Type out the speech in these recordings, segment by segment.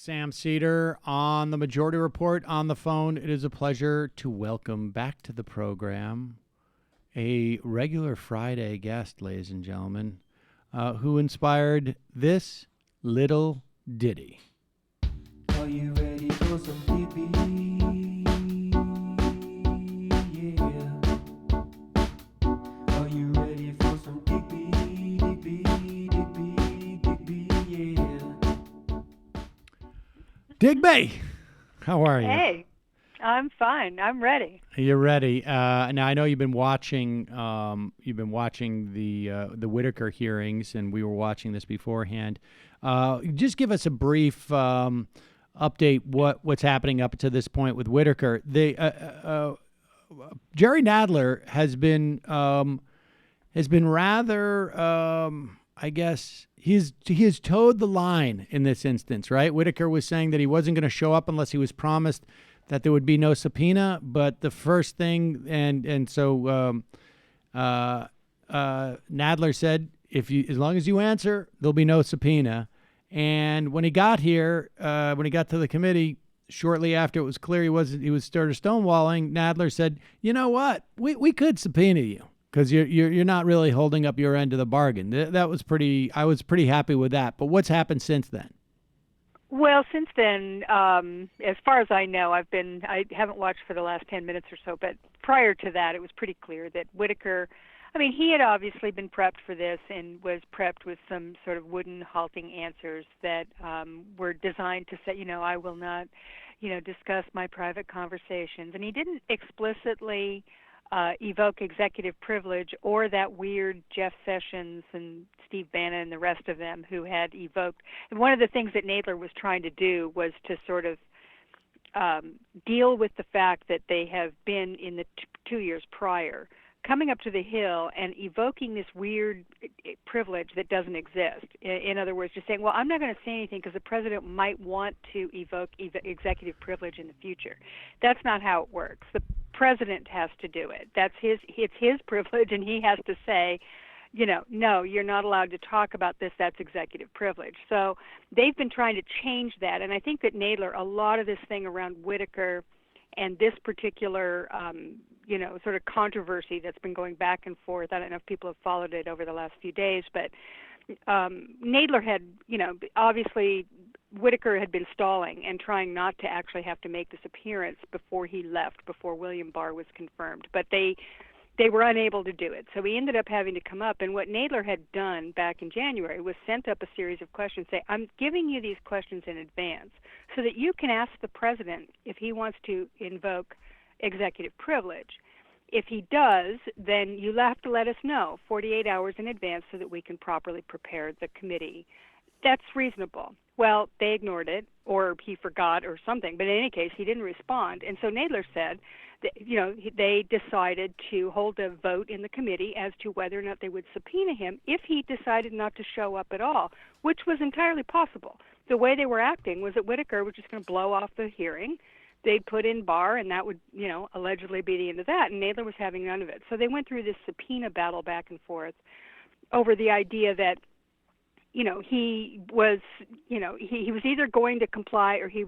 Sam Seder on the Majority Report on the phone. It is a pleasure to welcome back to the program a regular Friday guest, ladies and gentlemen, who inspired this little ditty. Are you ready for some Digby? Yeah. Are you ready for some Digby? Yeah. Digby, how are you? Hey, I'm fine. I'm ready. You're ready. Now I know you've been watching. The Whitaker hearings, and we were watching this beforehand. Just give us a brief update. What's happening up to this point with Whitaker? Jerry Nadler has been rather. I guess he has towed the line in this instance, right? Whitaker was saying that he wasn't going to show up unless he was promised that there would be no subpoena. But the first thing, so Nadler said, as long as you answer, there'll be no subpoena. And when he got here, when he got to the committee, shortly after it was clear he was started stonewalling, Nadler said, "You know what? We could subpoena you because you're not really holding up your end of the bargain." That was pretty. I was pretty happy with that. But what's happened since then? Well, since then, as far as I know, I haven't watched for the last 10 minutes or so, but prior to that, it was pretty clear that Whitaker, he had obviously been prepped for this and was prepped with some sort of wooden, halting answers that were designed to say, I will not, discuss my private conversations. And he didn't explicitly evoke executive privilege or that weird Jeff Sessions and Steve Bannon and the rest of them who had evoked. And one of the things that Nadler was trying to do was to sort of deal with the fact that they have been in the 2 years prior coming up to the Hill and evoking this weird privilege that doesn't exist. In other words, just saying, well, I'm not going to say anything because the president might want to evoke executive privilege in the future. That's not how it works. The president has to do it. It's his privilege, and he has to say, no, you're not allowed to talk about this. That's executive privilege. So they've been trying to change that, and I think that Nadler, a lot of this thing around Whitaker and this particular, sort of controversy that's been going back and forth. I don't know if people have followed it over the last few days, but Nadler had, obviously Whitaker had been stalling and trying not to actually have to make this appearance before he left, before William Barr was confirmed. But they were unable to do it. So he ended up having to come up. And what Nadler had done back in January was sent up a series of questions, say, I'm giving you these questions in advance so that you can ask the president if he wants to invoke executive privilege. If he does, then you'll have to let us know 48 hours in advance so that we can properly prepare the committee. That's reasonable. Well, they ignored it, or he forgot or something. But in any case, he didn't respond. And so Nadler said that, they decided to hold a vote in the committee as to whether or not they would subpoena him if he decided not to show up at all, which was entirely possible. The way they were acting was that Whitaker was just going to blow off the hearing. They'd put in Barr, and that would, allegedly be the end of that. And Nadler was having none of it. So they went through this subpoena battle back and forth over the idea that, he was, he was either going to comply or they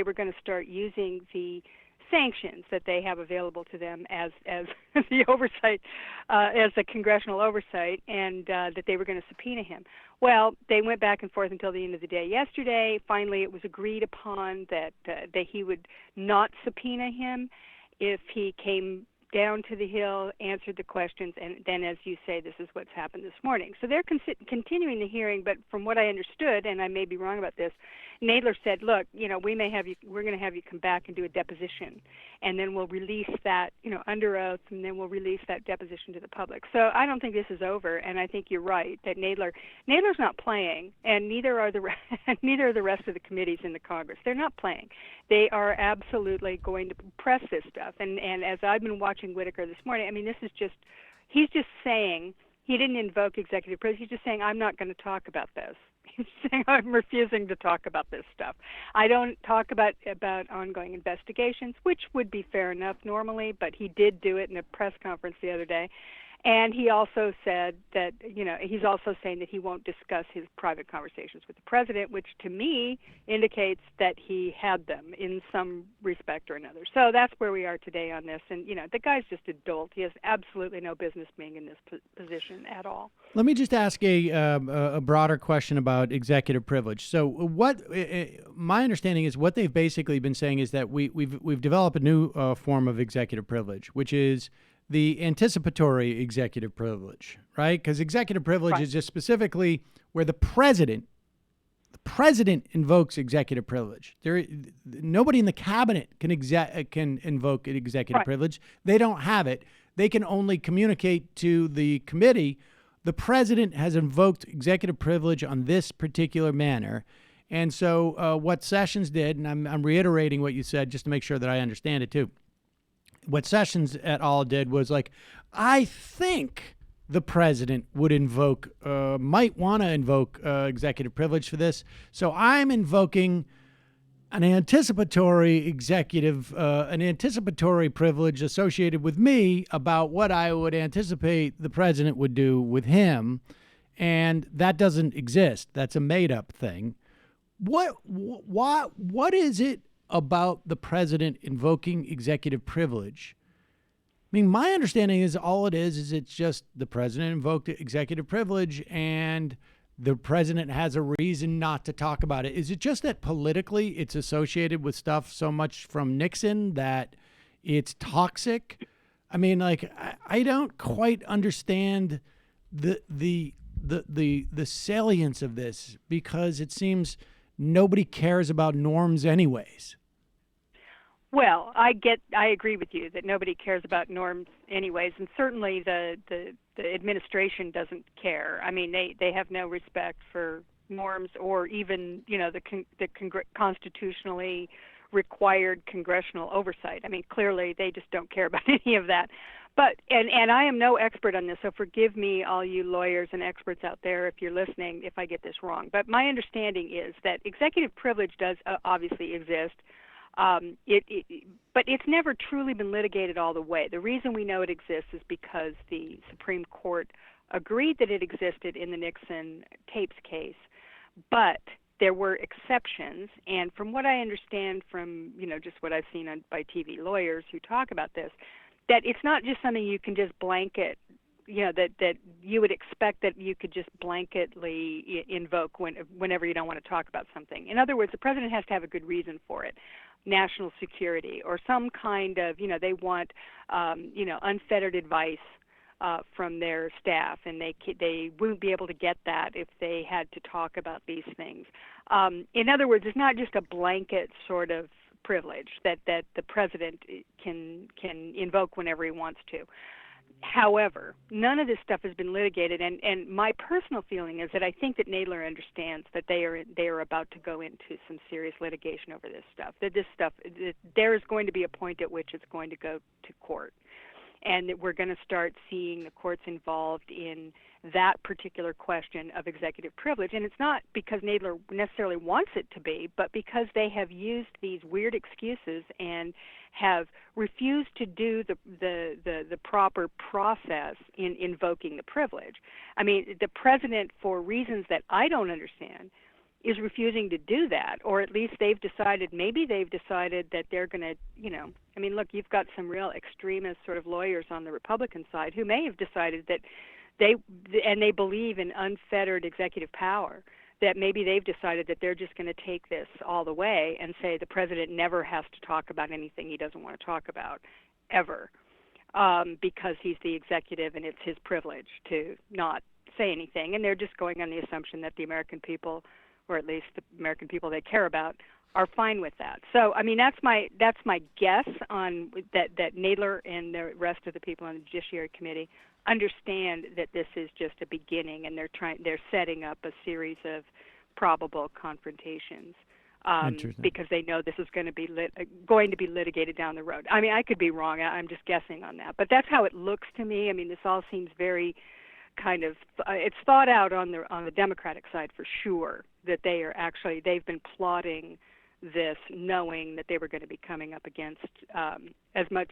were going to start using the sanctions that they have available to them as the oversight, as the congressional oversight, and that they were going to subpoena him. Well, they went back and forth until the end of the day yesterday. Finally, it was agreed upon that he would not subpoena him if he came down to the Hill, answered the questions, and then, as you say, this is what's happened this morning. So they're continuing the hearing, but from what I understood, and I may be wrong about this, Nadler said, look, we're going to have you come back and do a deposition, and then we'll release that, under oath, and then we'll release that deposition to the public. So I don't think this is over, and I think you're right that Nadler's not playing, and neither are the rest of the committees in the Congress. They're not playing. They are absolutely going to press this stuff, and as I've been watching Whitaker this morning, he's just saying, he didn't invoke executive privilege, he's just saying, I'm not going to talk about this. He's saying, I'm refusing to talk about this stuff. I don't talk about ongoing investigations, which would be fair enough normally, but he did do it in a press conference the other day. And he also said that, he's also saying that he won't discuss his private conversations with the president, which to me indicates that he had them in some respect or another. So that's where we are today on this. And, the guy's just a dolt. He has absolutely no business being in this position at all. Let me just ask a broader question about executive privilege. So, my understanding is what they've basically been saying is that we've developed a new form of executive privilege, which is the anticipatory executive privilege, right? Because executive privilege is just specifically where the president invokes executive privilege. Nobody in the cabinet can invoke executive privilege. They don't have it. They can only communicate to the committee. The president has invoked executive privilege on this particular manner. And so what Sessions did, and I'm reiterating what you said just to make sure that I understand it too. What Sessions et al. Did was I think the president would might want to invoke executive privilege for this. So I'm invoking an anticipatory privilege associated with me about what I would anticipate the president would do with him. And that doesn't exist. That's a made up thing. What is it about the president invoking executive privilege? I mean, my understanding is all it is it's just the president invoked executive privilege and the president has a reason not to talk about it. Is it just that politically it's associated with stuff so much from Nixon that it's toxic? I mean, I don't quite understand the salience of this because it seems nobody cares about norms anyways. Well, I agree with you that nobody cares about norms anyways, and certainly the administration doesn't care. I mean, they have no respect for norms or even, the constitutionally required congressional oversight. I mean, clearly they just don't care about any of that. But and I am no expert on this, so forgive me, all you lawyers and experts out there, if you're listening, if I get this wrong. But my understanding is that executive privilege does obviously exist. But it's never truly been litigated all the way. The reason we know it exists is because the Supreme Court agreed that it existed in the Nixon tapes case, but there were exceptions. And from what I understand from, just what I've seen by TV lawyers who talk about this, that it's not just something you can just blanket, that you would expect that you could just blanketly invoke whenever you don't want to talk about something. In other words, the president has to have a good reason for it. National security or some kind of, they want, unfettered advice from their staff, and they wouldn't be able to get that if they had to talk about these things. In other words, it's not just a blanket sort of privilege that the president can invoke whenever he wants to. However, none of this stuff has been litigated, and my personal feeling is that I think that Nadler understands that they are about to go into some serious litigation over this stuff. There is going to be a point at which it's going to go to court, and that we're going to start seeing the courts involved in that particular question of executive privilege. And it's not because Nadler necessarily wants it to be, but because they have used these weird excuses and have refused to do the proper process in invoking the privilege. I mean, the president, for reasons that I don't understand, is refusing to do that, or at least maybe they've decided that they're going to, I mean, look, you've got some real extremist sort of lawyers on the Republican side who may have decided that they believe in unfettered executive power, that maybe they've decided that they're just going to take this all the way and say the president never has to talk about anything he doesn't want to talk about, ever, because he's the executive and it's his privilege to not say anything. And they're just going on the assumption that the American people, or at least the American people they care about, are fine with that. So, I mean, that's my guess on that Nadler and the rest of the people on the Judiciary Committee understand that this is just a beginning, and they're setting up a series of probable confrontations because they know this is going to be litigated down the road. I mean, I could be wrong. I'm just guessing on that, but that's how it looks to me. I mean, this all seems very kind of it's thought out on the Democratic side for sure, that they've been plotting this, knowing that they were going to be coming up against as much,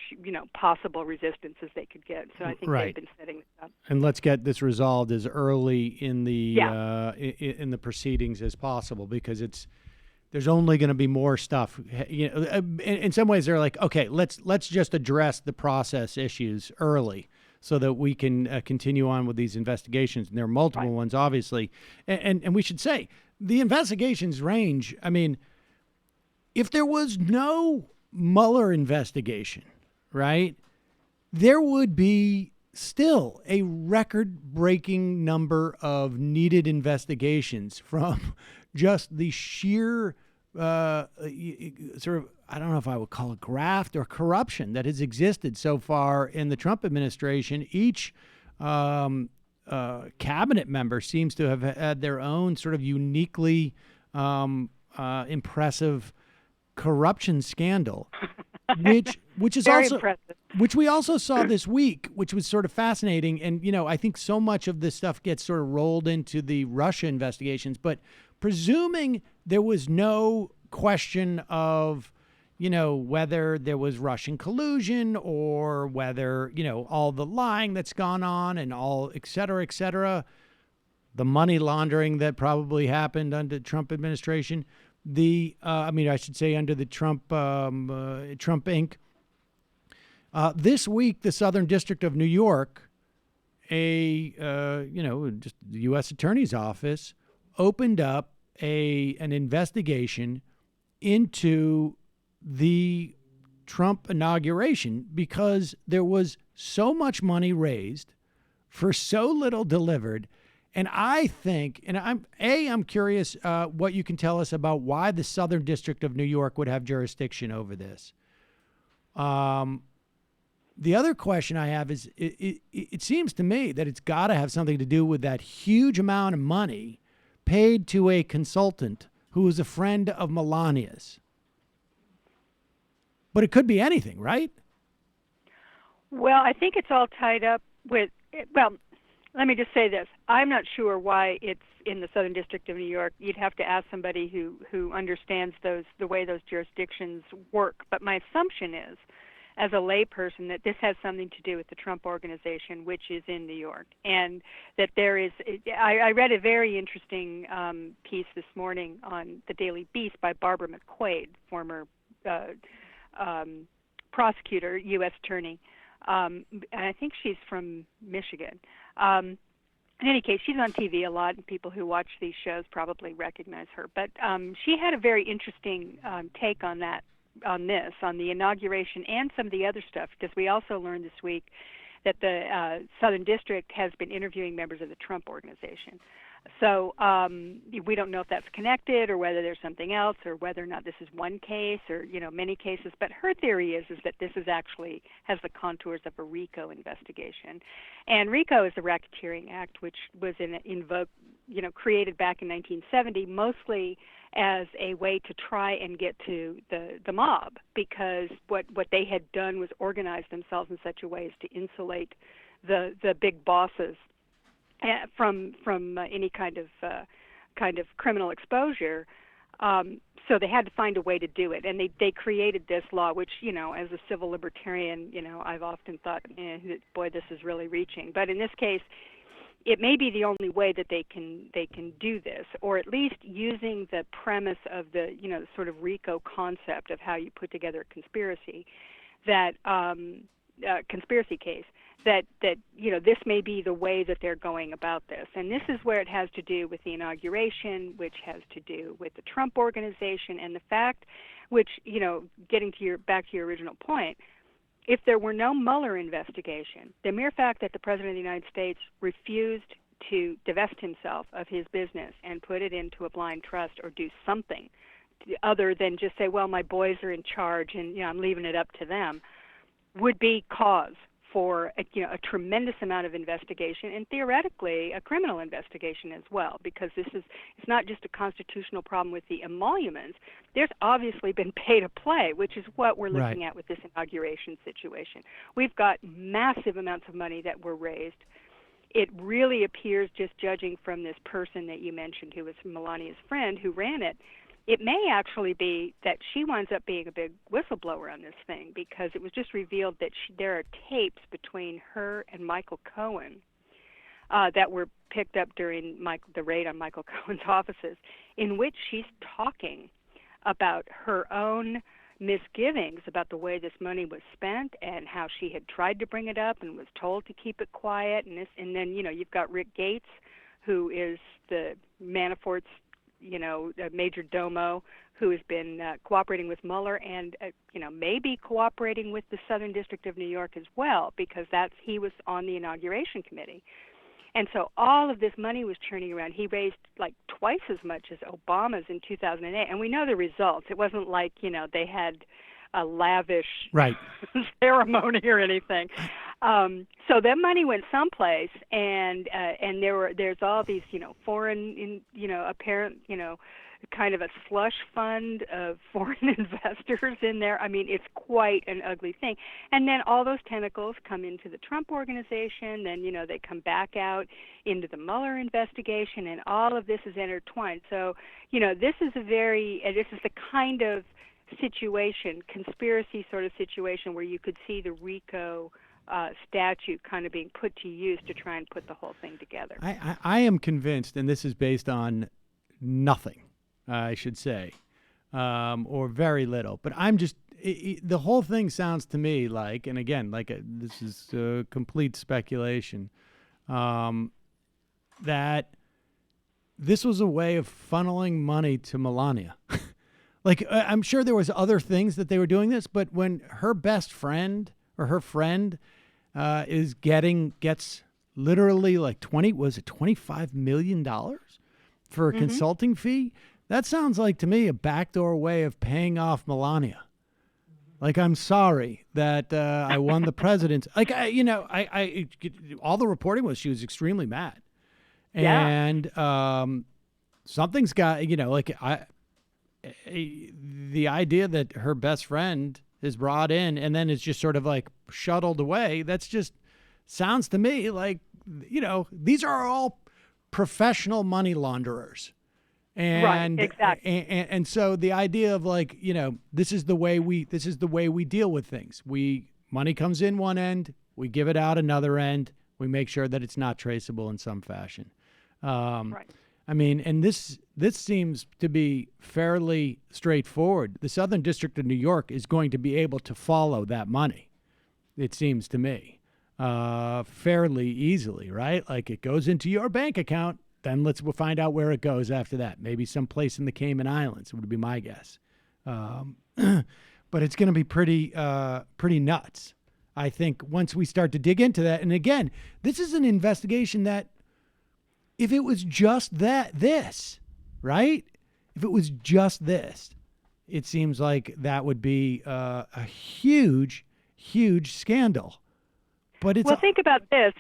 possible resistance as they could get. So I think Right. they've been setting this up. And let's get this resolved as early in the Yeah. in the proceedings as possible, because there's only going to be more stuff. In some ways, they're like, okay, let's just address the process issues early so that we can continue on with these investigations. And there are multiple Right. ones, obviously, and we should say the investigations range. I mean, if there was no Mueller investigation, right, there would be still a record-breaking number of needed investigations from just the sheer sort of, I don't know if I would call it graft or corruption that has existed so far in the Trump administration. Each cabinet member seems to have had their own sort of uniquely impressive corruption scandal, which is Very also impressive. which we also saw this week, which was sort of fascinating. And I think so much of this stuff gets sort of rolled into the Russia investigations, but presuming there was no question of whether there was Russian collusion or whether all the lying that's gone on and all et cetera, the money laundering that probably happened under the Trump administration, I should say under the Trump Inc. This week, the Southern District of New York, just the U.S. Attorney's Office, opened up an investigation into the Trump inauguration because there was so much money raised for so little delivered. And I think, and I'm curious what you can tell us about why the Southern District of New York would have jurisdiction over this. The other question I have is, it seems to me that it's got to have something to do with that huge amount of money paid to a consultant who was a friend of Melania's. But it could be anything, right? Well, I think it's all tied up with, let me just say this. I'm not sure why it's in the Southern District of New York. You'd have to ask somebody who understands the way those jurisdictions work. But my assumption is, as a layperson, that this has something to do with the Trump Organization, which is in New York. And that there is, I read a very interesting piece this morning on the Daily Beast by Barbara McQuaid, former prosecutor, U.S. attorney. And I think she's from Michigan. In any case, she's on TV a lot, and people who watch these shows probably recognize her. But she had a very interesting take on the inauguration and some of the other stuff, because we also learned this week that the Southern District has been interviewing members of the Trump Organization. So we don't know if that's connected or whether there's something else or whether or not this is one case or, many cases. But her theory is that this is actually has the contours of a RICO investigation. And RICO is the Racketeering Act, which was created back in 1970, mostly as a way to try and get to the mob, because what they had done was organize themselves in such a way as to insulate the big bosses from any kind of criminal exposure. So they had to find a way to do it, and they created this law, which as a civil libertarian, I've often thought, boy, this is really reaching. But in this case, it may be the only way that they can do this, or at least using the premise of the sort of RICO concept of how you put together a conspiracy, that conspiracy case. That this may be the way that they're going about this. And this is where it has to do with the inauguration, which has to do with the Trump Organization, and the fact, which, getting to back to your original point, if there were no Mueller investigation, the mere fact that the President of the United States refused to divest himself of his business and put it into a blind trust or do something other than just say, well, my boys are in charge and I'm leaving it up to them, would be cause for a tremendous amount of investigation, and theoretically a criminal investigation as well, because it's not just a constitutional problem with the emoluments. There's obviously been pay to play, which is what we're looking at with this inauguration situation. We've got massive amounts of money that were raised. It really appears, just judging from this person that you mentioned, who was Melania's friend, who ran it, it may actually be that she winds up being a big whistleblower on this thing, because it was just revealed that there are tapes between her and Michael Cohen that were picked up during the raid on Michael Cohen's offices, in which she's talking about her own misgivings about the way this money was spent and how she had tried to bring it up and was told to keep it quiet. And then you've got Rick Gates, who is the Manafort's major domo, who has been cooperating with Mueller and maybe cooperating with the Southern District of New York as well, because he was on the inauguration committee. And so all of this money was churning around. He raised like twice as much as Obama's in 2008, and we know the results. It wasn't like they had a lavish right. ceremony or anything. So that money went someplace, and there's all these foreign apparent kind of a slush fund of foreign investors in there. I mean, it's quite an ugly thing. And then all those tentacles come into the Trump organization. Then they come back out into the Mueller investigation, and all of this is intertwined. So this is the kind of situation, conspiracy sort of situation, where you could see the RICO statute kind of being put to use to try and put the whole thing together. I am convinced, and this is based on nothing, I should say, or very little. But I'm just, the whole thing sounds to me like, and again, this is complete speculation, that this was a way of funneling money to Melania. I'm sure there was other things that they were doing this, but when her best friend or her friend gets literally like $25 million for a consulting fee, that sounds like to me a backdoor way of paying off Melania. Like, I'm sorry that I won the presidency. All the reporting was she was extremely mad, and something's got the idea that her best friend is brought in and then it's just sort of like shuttled away. That's just sounds to me like, these are all professional money launderers. And, right, exactly. And so the idea of this is the way we deal with things. Money comes in one end, we give it out another end, we make sure that it's not traceable in some fashion. Right. I mean, and this seems to be fairly straightforward. The Southern District of New York is going to be able to follow that money, it seems to me, fairly easily, right? Like, it goes into your bank account, then we'll find out where it goes after that. Maybe someplace in the Cayman Islands would be my guess. But it's going to be pretty nuts, I think, once we start to dig into that. And again, this is an investigation that, if it was just this, right? If it was just this, it seems like that would be a huge, huge scandal. But it's think about this.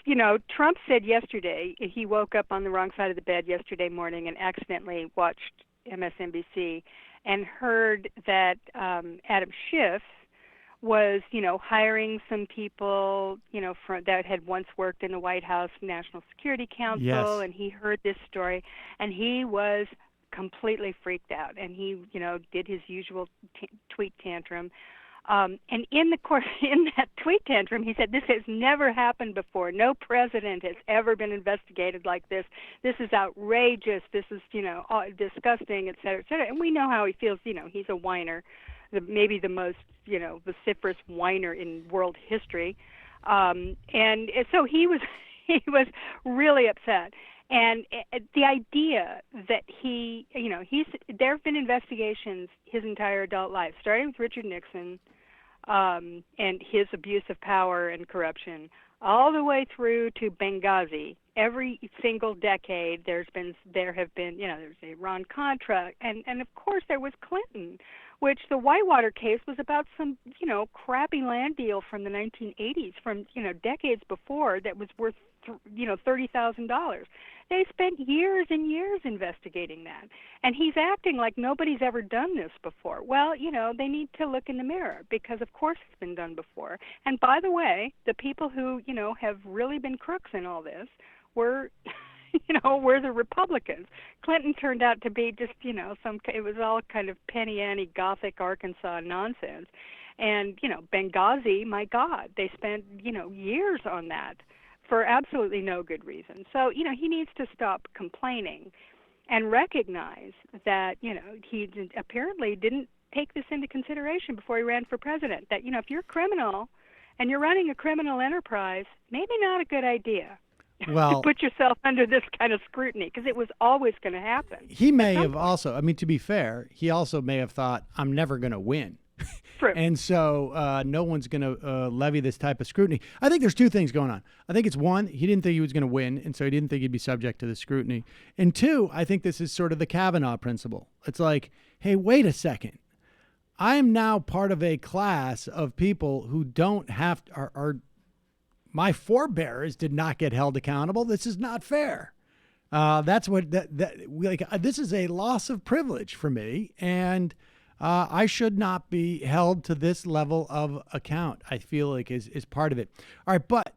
Trump said yesterday he woke up on the wrong side of the bed yesterday morning and accidentally watched MSNBC and heard that Adam Schiff was, hiring some people, that had once worked in the White House National Security Council. Yes. And he heard this story, and he was completely freaked out. And he, did his usual tweet tantrum. And in that tweet tantrum, he said, "This has never happened before. No president has ever been investigated like this. This is outrageous. This is, disgusting, et cetera, et cetera." And we know how he feels. He's a whiner. Maybe the most, vociferous whiner in world history, and so he was really upset. And the idea that there have been investigations his entire adult life, starting with Richard Nixon and his abuse of power and corruption, all the way through to Benghazi. Every single decade, there have been, there's Iran-Contra, and of course there was Clinton, which the Whitewater case was about some, crappy land deal from the 1980s, from, decades before, that was worth, $30,000. They spent years and years investigating that. And he's acting like nobody's ever done this before. Well, they need to look in the mirror, because of course it's been done before. And by the way, the people who, have really been crooks in all this were, we're the Republicans. Clinton turned out to be just, it was all kind of penny ante Gothic Arkansas nonsense. And, Benghazi, my God, they spent, years on that for absolutely no good reason. So, he needs to stop complaining and recognize that, he apparently didn't take this into consideration before he ran for president. That, if you're a criminal and you're running a criminal enterprise, maybe not a good idea. Well, to put yourself under this kind of scrutiny, because it was always going to happen. He may have also, to be fair, he also may have thought, I'm never going to win. True. And so no one's going to levy this type of scrutiny. I think there's two things going on. I think it's one, he didn't think he was going to win, and so he didn't think he'd be subject to the scrutiny. And two, I think this is sort of the Kavanaugh principle. It's like, hey, wait a second. I am now part of a class of people who don't have are my forebears did not get held accountable. This is not fair. That's what this is a loss of privilege for me, and I should not be held to this level of account. I feel like is part of it. All right, but